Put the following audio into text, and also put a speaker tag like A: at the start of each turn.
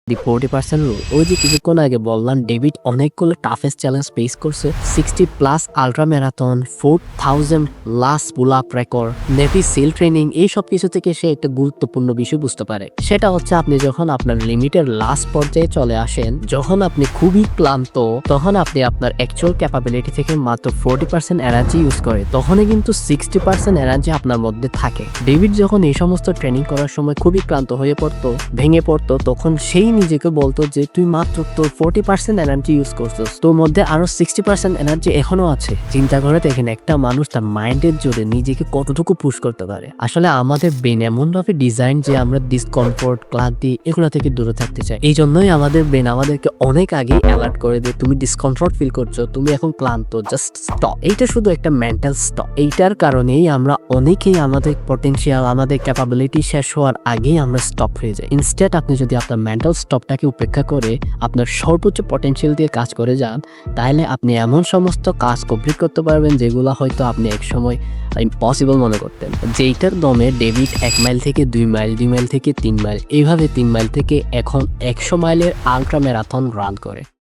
A: দি 40% rule. ওই যে কিছুক্ষণ আগে বললাম ডেভিড অনেকগুলো টাফেস্ট চ্যালেঞ্জ ফেস করছে, 60+ ultra marathon, 4000 last pull up record, navy seal training, এই সব কিছু থেকে সে একটা গুরুত্বপূর্ণ বিষয় বুঝতে পারে। সেটা হচ্ছে আপনি যখন আপনার লিমিটের লাস্ট পর্যায়ে চলে আসেন, যখন আপনি খুবই ক্লান্ত, তখন আপনি আপনার অ্যাকচুয়াল ক্যাপাবিলিটি থেকে মাত্র 40% এনার্জি ইউজ করে, তখনই কিন্তু 60% এনার্জি আপনার মধ্যে থাকে। ডেভিড যখন এই সমস্ত ট্রেনিং করার সময় খুবই ক্লান্ত হয়ে পড়তো, ভেঙে পড়তো, তখন সেই নিজেকে বলতো যে তুই মাত্র তোর 40% এনার্জি ইউজ করছিস, তোর মধ্যে আরো 60% এনার্জি এখনো আছে। চিন্তা করে দেখেন একটা মানুষ তার মাইন্ডের জোরে নিজেকে কতটুকু পুশ করতে পারে। আসলে আমাদের ব্রেন এমন ভাবে ডিজাইন যে আমরা ডিসকমফোর্ট, ক্লান্তি এগুলো থেকে দূরে থাকতে চাই। এই জন্যই আমাদের ব্রেন আমাদেরকে অনেক আগে অ্যালার্ট করে দেয়, তুমি ডিসকমফোর্ট ফিল করছো, তুমি এখন ক্লান্ত, জাস্ট স্টপ। এইটা শুধু একটা মেন্টাল স্টপ। এইটার কারণেই আমরা অনেকেই আমাদের পটেনশিয়াল, আমাদের ক্যাপাবিলিটি শেষ হওয়ার আগেই আমরা স্টপ হয়ে যাই। ইনস্টেড আপনি যদি আপনার মেন্টাল স্টপটাকে উপেক্ষা করে আপনার সর্বোচ্চ পটেনশিয়াল দিয়ে কাজ করে যান, তাহলে আপনি এমন সমস্ত কাজ কমপ্লিট করতে পারবেন যেগুলো হয়তো আপনি একসময় ইম্পসিবল মনে করতেন। যেইটার দমে ডেভিড 1 মাইল থেকে 2 মাইল, 2 মাইল থেকে 3 মাইল, এইভাবে 3 মাইল থেকে এখন 100 মাইলের আলট্রা ম্যারাথন রান করে।